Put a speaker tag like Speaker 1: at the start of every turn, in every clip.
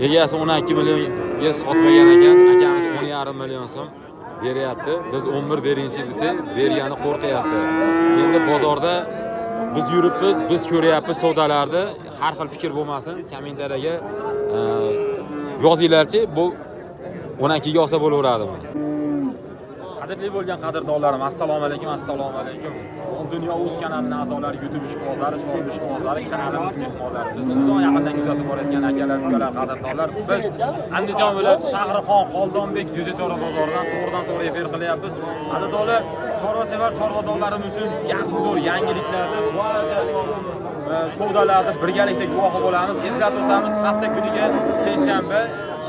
Speaker 1: Egasi 12 millionga sotmagan ekan, akamiz 10,5 million so'm beryapti. Biz 11 berinchi desa, bergani qo'rqyapti. Endi bozorda biz yuribmiz, biz ko'ryapmiz savdolarni. Har xil fikr bo'lmasin, kommentariyaga yozinglarchi, bu 12 ga olsa bo'laveradimi? Qadrli bo'lgan qadrdonlarim, assalomu alaykum, assalomu alaykum. Dunyo o'z kanalining a'zolari, YouTube ishqibozlari, shou ishqibozlari, kanalimiz mehmonlari. Bizni uzoq yaqindan kuzatib borayotgan akalar, ukalar, qadrdonlar. Biz Andijon viloyati Shahrixon Xoldonbek Jo'jachora bozoridan to'g'ridan-to'g'ri efir qilyapmiz. Qadrdonlar, chorvasevar chorvadonlarim uchun yaxshi zo'r yangiliklarni, savdolarni birgalikda guvohi bo'lamiz. Eslatib o'tamiz, hafta kuniga seshanba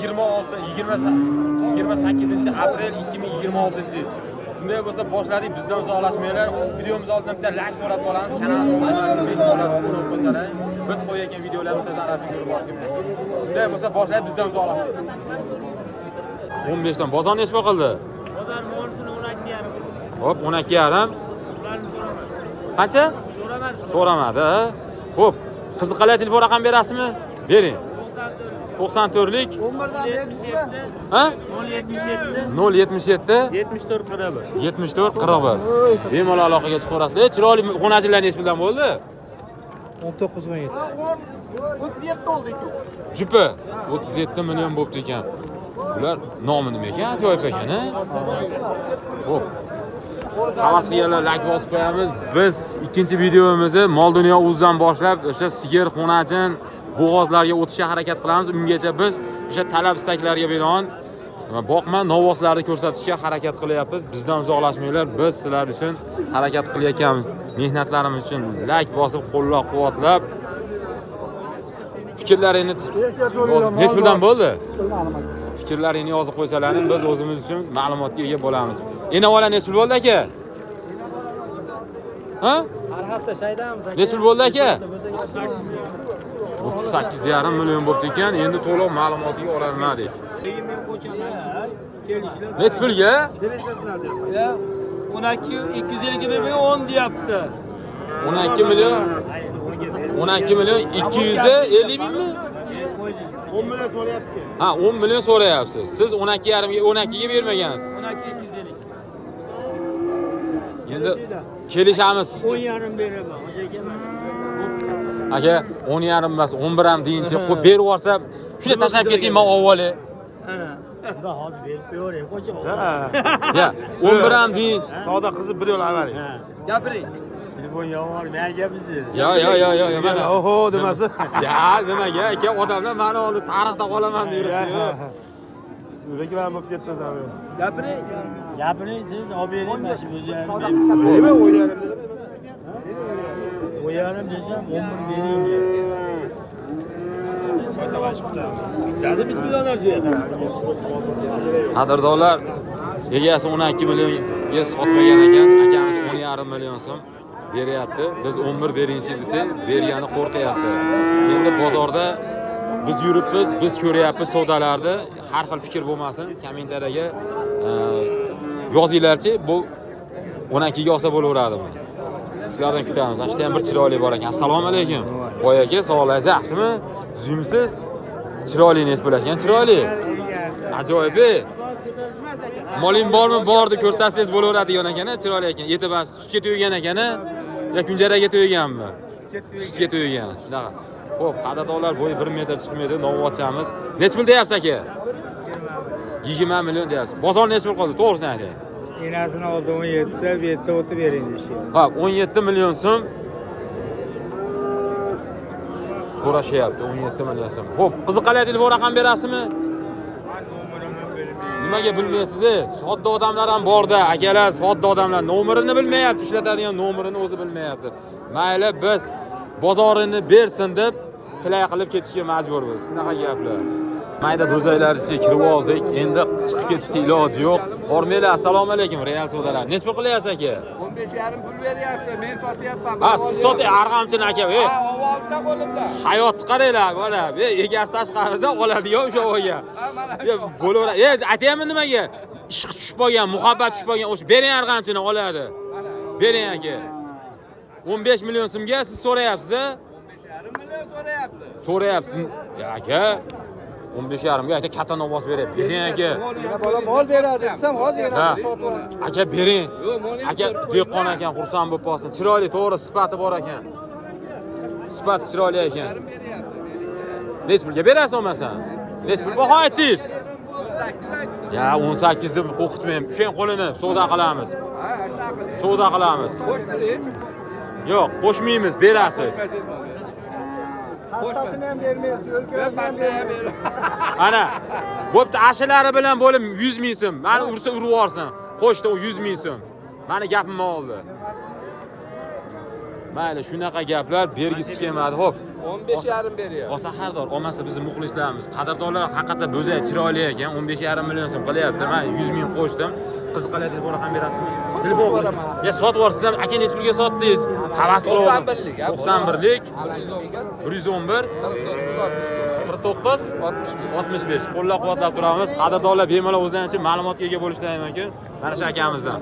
Speaker 1: 28 aprel 2026. Bunday bo'lsa boshladik, bizdan uzoqlashmanglar. Videomiz oldidan bitta like so'rab qolamiz. Kanalga obuna bo'lsalar, biz qo'yayotgan videolarni tezroq ko'rib olishimiz. Bunday bo'lsa boshladik, bizdan uzoqlashmanglar. 15 dan bozor nechta qildi?
Speaker 2: Bozor mo'lsini 12,5.
Speaker 1: Hop, 12,5. Qancha? So'ramadi. Hop, qiziqali telefon raqam berasizmi? Bering. 94lik
Speaker 2: 11 dan berisizmi?
Speaker 1: Ha?
Speaker 2: 077
Speaker 1: 077
Speaker 2: 74 41.
Speaker 1: 74 41. Bemalol aloqaga chiqaverasizlar. Chiroyli xonachilar nech bilan bo'ldi?
Speaker 3: 19 17.
Speaker 2: 37 oldi ekan.
Speaker 1: Jupi 37 million bo'pti ekan. Ular nomi nima ekan? Ajoyib ekan, ha? Xo'p. Havas qilganlar like bosib qo'yamiz. Biz ikkinchi videomizni Mol Dunyo o'zidan boshlab o'sha sigir, xonajin, bo'g'ozlarga o'tishga harakat qilamiz. Ungacha biz o'sha talab istaklarga binoan boqma novvoslarni ko'rsatishga harakat qilyapmiz. Bizdan uzoqlashmanglar. Biz sizlar uchun harakat qilayotgan mehnatlarimiz uchun like bosib, qo'llab-quvvatlab fikrlaringni nech puldan bo'ldi? Fikrlaringni yozib qo'ysalaring, biz o'zimiz uchun ma'lumotga ega bo'lamiz. Enavola nech pul bo'ldi aka? Ha?
Speaker 2: Har hafta shaydamiz aka.
Speaker 1: Nech pul bo'ldi aka? 38,5 million bo'pti ekan. Endi to'liq ma'lumotga ololmadik. Nech pulga?
Speaker 2: Ya 12 250 10 deyapti.
Speaker 1: 12 million 250 mingmi?
Speaker 3: 10 million so'rayapti.
Speaker 1: Ha, 10 million so'rayapsiz. Siz 12,5 ga 12 ga bermagansiz.
Speaker 2: 12 250.
Speaker 1: Endi kelishamiz.
Speaker 2: 10,5 beraman. O'sha ekanman.
Speaker 1: Aka 10,5 emas, 11 ham deyinchi qo'yib berib yuborsa, shuni tashlab keting men avvali.
Speaker 2: Ana. Xudo hozir berib qo'yaveray, qo'cha.
Speaker 1: Ya, 11 ham deyin.
Speaker 3: Savdo qizib bir yo'l avval.
Speaker 2: Gapiring. Telefon yomon, nega bizni?
Speaker 1: Yo, mana.
Speaker 3: Oho demasin.
Speaker 1: Ya, nimaga? Aka odamlar meni oldi tarixda qolaman deyapti.
Speaker 3: Reklam bo'lib ketdi zamin.
Speaker 2: Gapiring. Gapiring, siz olib bering, mana shu o'zlarim.
Speaker 3: Nima o'ylarim dedim.
Speaker 2: O'yarim desam 10 ming bering. Qani bitmadan narsa.
Speaker 1: Qadrdonlar, egasi 12 millionga sotmagan ekan, akamiz 10,5 million so'm beryapti. Biz 11 berinchi desa, bergani qo'rqyapti. Endi bozorda biz yuribmiz, biz ko'ryapmiz savdolarni. Har xil fikr bo'lmasin, kommentariyaga yozinglarchi, bu 12 ga olsa bo'laveradimi? Sizlardan kutamiz. Ashta ham bir chiroyli bor ekan. Assalomu alaykum. Boy aka, sog'ligingiz yaxshimi? Zumsiz? Chiroyli nech bo'lar ekan? Chiroyli. Ajoyib. Moling bormi? Borni ko'rsatsangiz bo'laveradigan ekan, chiroyli ekan. Eti bas, sutga to'ygan ekan, yo kunjaraga to'yganmi? Sutga to'ygan. Shunaqa. Xo'p, qadrdonlar bo'yi 1 metr chiqmaydi, novvochamiz. Nech pul deyapsiz aka? 20 million deyapsiz. Bozor nech pul qoldi? To'g'risini ayting.
Speaker 2: Enasini oldi 17, bu yerda o'tib bering deyshdi.
Speaker 1: Ha, 17 million so'm so'rashyapti, 17 million so'm. Xo'p, qiziqali telefon raqam berasizmi? Nimaga bilmaysiz? Sodda odamlar ham borda, akalar, sodda odamlar nomerini bilmayapti, ishlatadigan nomerini o'zi bilmayapti. Mayli, biz bozorini bersin deb tilay qilib ketishga majburmiz. Shunaqa gaplar. Mayda bo'zaylarcha kirib oldik. Endi chiqib ketishga iloji yo'q. Hormanglar, assalomu alaykum, real savdolar. Nech pul qilyapsiz aka?
Speaker 3: 15,5 pul beryapti. Men sotyapman.
Speaker 1: Ha, siz soting, arg'amchini aka.
Speaker 3: Ha, ovozda qo'limda.
Speaker 1: Hayotni qaranglar, mana. Egasi tashqarida oladigan o'sha o'g'ga. Bo'laveradi. Aytaymi nimaga? Ishq tushib qolgan, muhabbat tushib qolgan, o'sha bering arg'amchini oladi. Bering aka. 15 million so'mga siz so'rayapsiz-a?
Speaker 3: 15,5 million so'rayapti.
Speaker 1: So'rayapsiz. Ya aka 15,5 ga aka katta ovoz beryapti. Bering aka.
Speaker 3: Yana bola mol beradi desam, hozirgina
Speaker 1: Ha.
Speaker 3: sotib oldim.
Speaker 1: Aka bering. Aka dehqon ekan, xursand bo'lib qolsin. Chiroyli, to'g'ri, sifati bor ekan. Sifati chiroyli ekan. Nech pulga berasiz olmasan? Nech pul baho aytdingiz? Ya 18 deb qo'rqitmayman. O'shang qo'lini savdo qilamiz. Savdo qilamiz. Yo'q, qo'shmaymiz, berasiz.
Speaker 3: Hattasini ham bermaysiz, o'lkasini ham bermaysiz.
Speaker 1: Ana, bo'pti, ashilari bilan bo'lib 100 ming so'm. Meni ursa urib yuborsin. Qo'shdi 100 ming so'm. Meni gapimni oldi. Mayli, shunaqa gaplar bergisi kelmadi. Xo'p.
Speaker 3: 15,5 beryapti.
Speaker 1: Osahardor, olmasa bizning muxlislarimiz, qadrdonlar haqiqatda bo'zak chiroyli ekan. 15,5 million so'm qilyapti. Men 100 ming qo'shdim. Qiziqali telefon raqam berasizmi? Telefon beraman. Ya sotib yuborsiz ham, aka nech pulga sotdingiz? Havas qildim.
Speaker 3: 91lik.
Speaker 1: 91lik. 111 49 65. Qo'llab-quvvatlab turamiz. Qadrdonlar bemalol o'zlaricha ma'lumotga ega bo'lishlari mumkin. Mana shu akamizdan.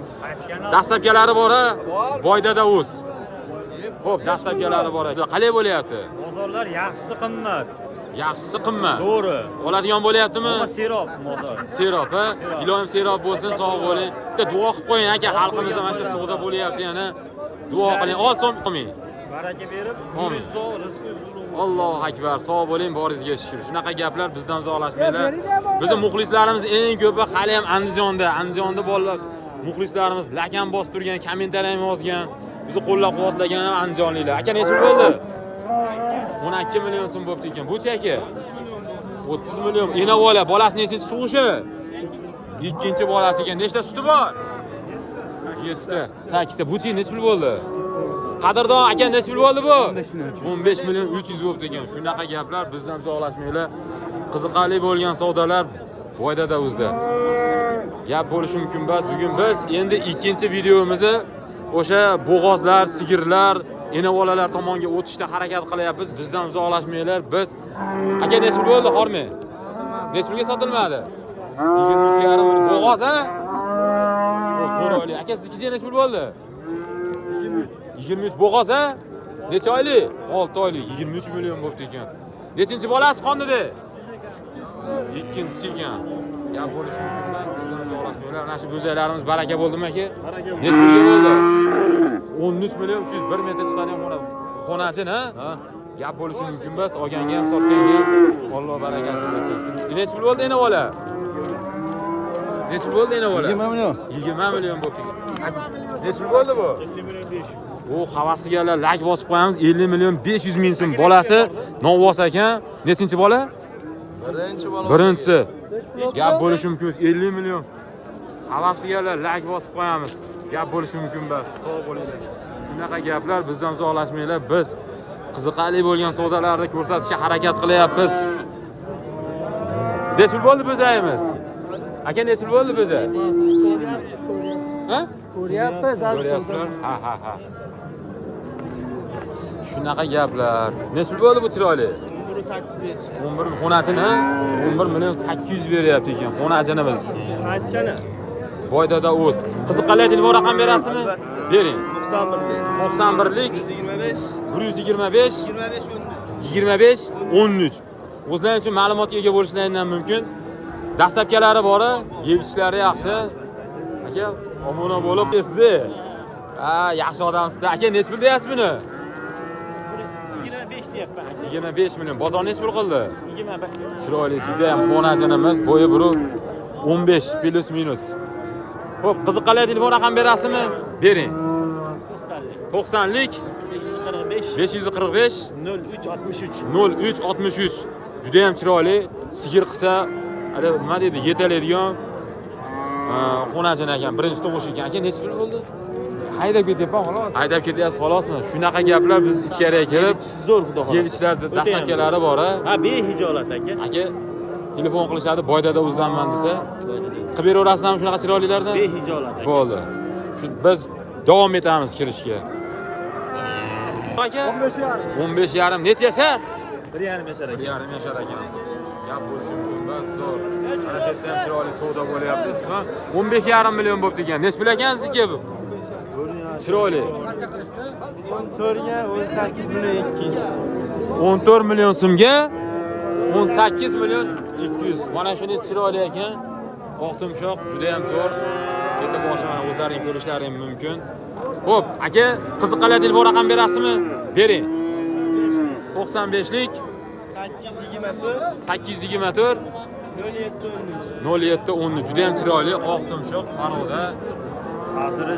Speaker 1: Dastlabkalari bor-a? Boydada o'z. Xo'p, dastlabkalari bor. Qalay bo'lyapti?
Speaker 2: Bozorlar yaxshisi qimmat.
Speaker 1: Yaxshisi qimmat.
Speaker 2: To'g'ri.
Speaker 1: Oladigan bo'lyaptimi?
Speaker 2: Serob bozor.
Speaker 1: Serob, ha? Iloyim serob bo'lsin, sog' bo'ling. Bitta duo qilib qo'ying aka, xalqimizda mana shu savdo bo'lyapti yana. Duo qiling. Olsin, amin.
Speaker 2: Baraka berib,
Speaker 1: Amin.
Speaker 2: rizq uzun.
Speaker 1: Allohu akbar. Sog' bo'ling, boringizga shukr. Shunaqa gaplar bizdan uzoqlashmanglar. Bizning muxlislarimiz eng ko'pi hali ham Andijonda bolalar muxlislarimiz lakan bosib turgan, kommentariy yozgan, bizni qo'llab-quvvatlagan ham andijonliklar. Aka nech pul bo'ldi? 12 million so'm bo'pti ekan. Bu aka 30 million. Ena bolasi nechinchi tug'ishi? Ikkinchi bolasi ekan. Nechta suti bor? 7 ta. 8 ta. Bu chi nech pul bo'ldi? Qadrdon aka nech pul bo'ldi bu? 15 million 300 bo'pti ekan. Shunaqa gaplar bizdan uzoqlashmanglar. Qiziqarli bo'lgan savdolar Boydada o'zda. Gap bo'lishi mumkin emas. Bugun biz endi ikkinchi videomizni o'sha bo'g'ozlar, sigirlar, enavolalar tomonga o'tishda harakat qilyapmiz. Bizdan uzoqlashmanglar. Biz aka nech pul bo'ldi, xormay? Nech pulga sotilmadi? 23,5 million bo'g'oz, ha? O, to'g'ri. Aka sizga nech pul bo'ldi? 23 bo'g'oz, ha? Necha oylik? 6 oylik, 23 million bo'pti ekan. Nechinchi bolasi qondida? Ikkinchisi ekan. Gap bo'lishi mumkin emas. Bizdan uzoqlashmanglar. Mana shu bo'zaklarimiz baraka bo'ldimi aka? Nech pulga bo'ldi? 13 million 301 metr chiqqan xonajin, ha? Gap bo'lishi mumkin emas. Olganga ham, sotganga ham Alloh barakasini bersin. Nech pul bo'ldi endi bola? Nech pul bo'ldi endi bola?
Speaker 3: 20 million.
Speaker 1: 20 million bo'pti. Nech pul bo'ldi bu?
Speaker 2: 50 million 500.
Speaker 1: O, havas qilganlar like bosib qo'yamiz. 50 million 500 ming so'm bolasi Novvos ekan. Nechinchi bola?
Speaker 3: Birinchi bola.
Speaker 1: Birinchisi. Gap bo'lishi mumkin emas. 50 million. Havas qilganlar like bosib qo'yamiz. Gap bo'lishi mumkin emas. Sog' bo'linglar. Shunaqa gaplar bizdan uzoqlashmanglar. Biz qiziqarli bo'lgan savdolarni ko'rsatishga harakat qilyapmiz. Nech pul bo'ldi bo'zayimiz? Aka nech pul bo'ldi bo'za? Ha?
Speaker 3: Ko'ryapmiz,
Speaker 1: Ko'ryapsizlar? Ha. Shunaqa gaplar. Nech pul bo'ldi bu chiroyli? 11 xonajin, ha? 11 million 800 beryapti ekan xonajinimiz.
Speaker 2: Qaysi kana?
Speaker 1: Boydada o'z. Qiziqarli telefon raqam berasizmi? Bering. 91lik 125 25 13. O'zlari uchun ma'lumotga ega bo'lishlaridan mumkin. Dastlabkalari bor-a, yeyishlari yaxshi. Aka, obuna bo'lib siz. Yaxshi odamsiz. Aka, nech pul deyapsiz buni?
Speaker 2: 25 deyapman.
Speaker 1: 25 million. Bozor nech pul qildi?
Speaker 2: 21.
Speaker 1: Chiroyli, juda ham xonajinimiz, bo'yi buru 15 plus minus. Xo'p, qiziqarli telefon raqam berasizmi? Bering. 90lik 545 0363. Juda ham chiroyli, sigir qilsa, nima deydi, yetaladigan xonajin ekan, birinchi tug'ish ekan. Aka, nech pul bo'ldi? Haydab ketyapman, xolos. Haydab ketyapsiz, xolosmi? Shunaqa gaplar biz ichkariga kelib,
Speaker 2: Zo'r xudo xohlasa.
Speaker 1: yeyishlarda dastlabkalari bor-a?
Speaker 2: Ha, behijolat aka.
Speaker 1: Aka, telefon qilishadi, Boydada o'zlanman desa, qilib beraverasizmi shunaqa chiroylilardan?
Speaker 2: Behijolat aka.
Speaker 1: Bo'ldi. Biz davom etamiz kirishga. Aka 15,5 necha yashar?
Speaker 2: 1,5 yashar aka.
Speaker 1: 1,5 yashar ekan. Gap bo'lishi mumkin emas, zo'r. Mana shu yerda ham chiroyli savdo bo'lyapti. 15,5 million bo'pti ekan. Nech pul ekan sizga bu? Chiroyli.
Speaker 2: 4 ga 18 million 200.
Speaker 1: 14 million so'mga 18 million 200. Mana shunday chiroyli ekan. Oq tumshoq juda ham zo'r. Keta boshi mana o'zlaring ko'rishlaring mumkin. Xo'p, aka, qiziqqalar telefon raqam berasizmi? Bering. 95lik 824 0710 juda ham chiroyli oq tumshoq paroda.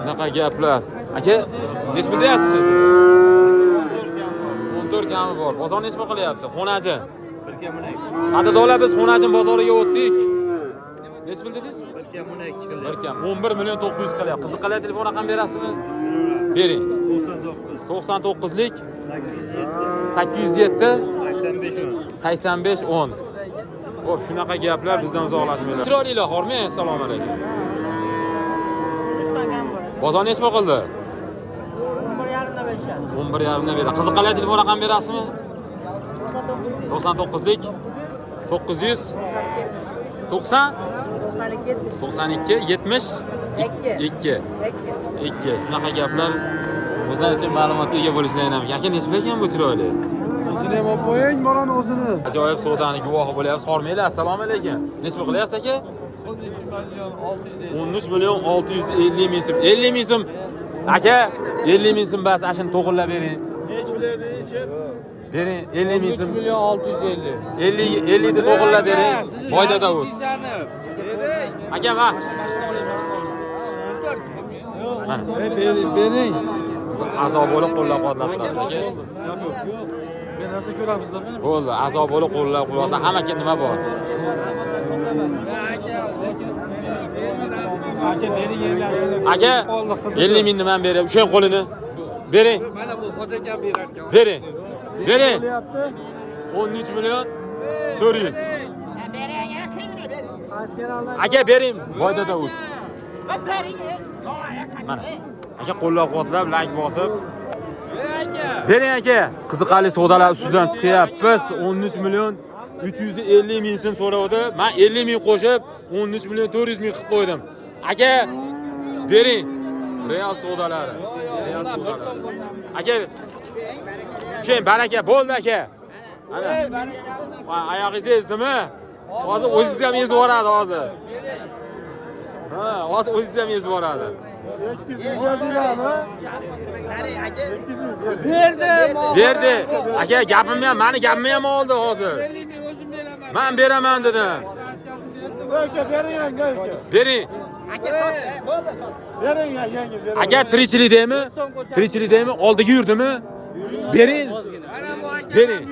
Speaker 1: Shunaqa gaplar. Aka, nechta deyapsiz siz? 14 kami bor. Bozor nechta qilyapti? Xonaji. Qadrdonlar biz Xonaji bozoriga o'tdik. Nech bildingiz? 1 kam 11 million 900 qilyapti. Qiziqqalar telefon raqam berasizmi? Bering. 99lik 807 85 10. Xo'p, shunaqa gaplar bizdan uzoqlashmaylar. Chiroylilar, hormang, assalomu alaykum. Bozor nechta qildi? 11.5 beradi. Qiziqqalar telefon raqam berasizmi? 99lik 900 90 92 70 2. Shunaqa gaplar o'zlari uchun ma'lumotga ega bo'lishlayman. Aka, nechta ekan bu chiroyli?
Speaker 4: O'zini ham olib qo'ying, bolani o'zini.
Speaker 1: Ajoyib savdoni guvohi bo'lyapsiz. Hormanglar, assalomu alaykum. Nechta qilyapsiz aka? 13 million 650 ming so'm. 50 ming so'm. Aka, 50 ming so'm bas, ashini to'g'irlab bering.
Speaker 4: Nech bilardingiz?
Speaker 1: Bering, 50 ming so'm.
Speaker 4: 3 million 650.
Speaker 1: 50 ni to'g'irlab bering. Boydada o'z. Aka, va. Mana.
Speaker 4: Bering.
Speaker 1: Azob bo'lib qo'llab-quvvatlab turasiz aka.
Speaker 4: Men narsa ko'ramizlar.
Speaker 1: Bo'ldi, azob bo'lib qo'llab-quvvatlab hammaga nima bor?
Speaker 4: Aka, bering endi.
Speaker 1: Aka, 50 ming nimani beray? O'shan qo'lini. Bering.
Speaker 4: Mana bu fotokan berarkan.
Speaker 1: Bering. Bering.
Speaker 4: Bo'lyapti.
Speaker 1: 13 million 400.
Speaker 4: Askarlar.
Speaker 1: Aka, bering. Boydada o'z. Mana. Aka, qo'llab-quvvatlab, like bosib. Bering aka. Qiziqarli savdolar ustidan chiqyapmiz. 13 million 350 ming so'm so'ravdi. Men 50 ming qo'shib 13 million 400 ming qilib qo'ydim. Aka, bering. Real savdolari. Real savdolar. Aka, shen baraka bo'ldi aka. Ana. Oyog'ingiz ezdimi? Hozir o'zingiz ham ezib yuboradi hozir. Ha, hozir o'zingiz ham ezib yuboradi.
Speaker 4: 800 berdinglarmi? Berdim.
Speaker 1: Berdi. Aka, gapimni ham, meni gapimni ham oldi hozir. Men beraman dedim.
Speaker 4: Aka, bering aka.
Speaker 1: Bering.
Speaker 4: Bering yangi bering.
Speaker 1: Aka, tirikchilikdami? Tirikchilikdami? Oldiga yurdimi? Bering. Bering.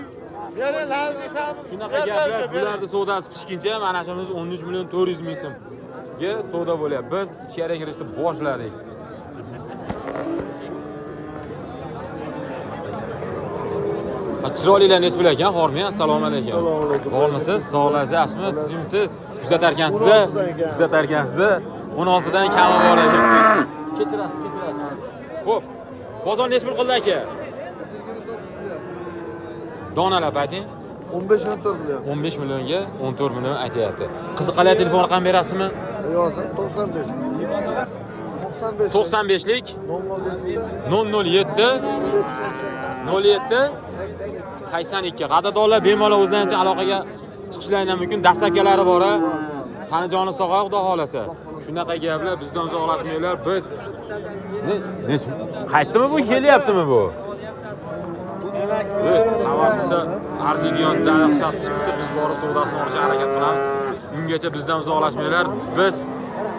Speaker 4: Bering, lazim sham.
Speaker 1: Shunaqa gaplar, bularning savdosi pishguncha mana shunimiz 13 million 400 ming so'mga savdo bo'lyapti. Biz ichkariga kirishni boshladik. Chiroylilar nech bo'lar ekan? Hormang, assalomu alaykum.
Speaker 3: Assalomu alaykum.
Speaker 1: Bormisiz? Sog'ligingiz yaxshimi? Tuzimsiz? Kuzatarkansiz? Kuzatarkansiz? 16 dan kami bor ekan. Kechirasiz, kechirasiz. Xo'p. Bozor nech pul qildi aka? Donalab ayting.
Speaker 3: 15 million qilyapti.
Speaker 1: 15 millionga 14 million aytayapti. Qiziqqalar telefon raqam berasizmi?
Speaker 3: Yozing 95.
Speaker 1: 95lik
Speaker 3: 007
Speaker 1: 07 82. Qadrdonlar bemalol o'zlaricha aloqaga chiqishlari mumkin. Dastlabkilari bor. Tanijoni sog'ay, xudo xolasa. Shunaqa gaplar bizdan uzoqlashmanglar. Biz qaytdimi bu? Kelyaptimi bu? Havasisa arziydigan daraxtlar chiqdi. Biz borib savdosini olishga harakat qilamiz. Ungacha bizdan uzoqlashmanglar. Biz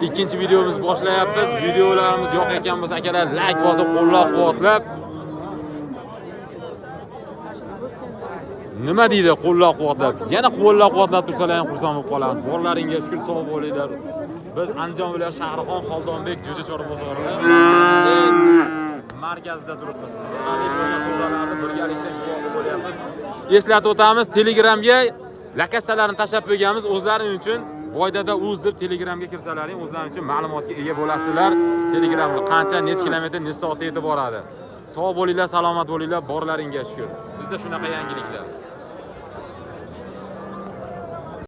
Speaker 1: ikkinchi videomizni boshlayapmiz. Videolarimiz yoq ekan bo'lsa, akalar, like bosib, qo'llab-quvvatlab. Nima deydi qo'llab-quvvatlab? Yana qo'llab-quvvatlab tursalar ham xursand bo'lib qolamiz. Borlaringga shukr, sog' bo'linglar. Biz Andijon viloyati Shahrixon Xoldonbek Jo'jachor bozorining markazida turibmiz. Qiziqarli bo'lgan savdolarni birgalikda guvohi bo'lyapmiz. Eslatib o'tamiz, Telegramga lokatsiyalarni tashlab qo'yganmiz. O'zlaring uchun Boydada uz deb Telegramga kirsalaring, o'zlaring uchun ma'lumotga ega bo'lasizlar. Telegramda qancha, necha kilometr, necha soatda yetib boradi. Sog' bo'linglar, salomat bo'linglar, borlaringga shukr. Bizda shunaqa yangiliklar.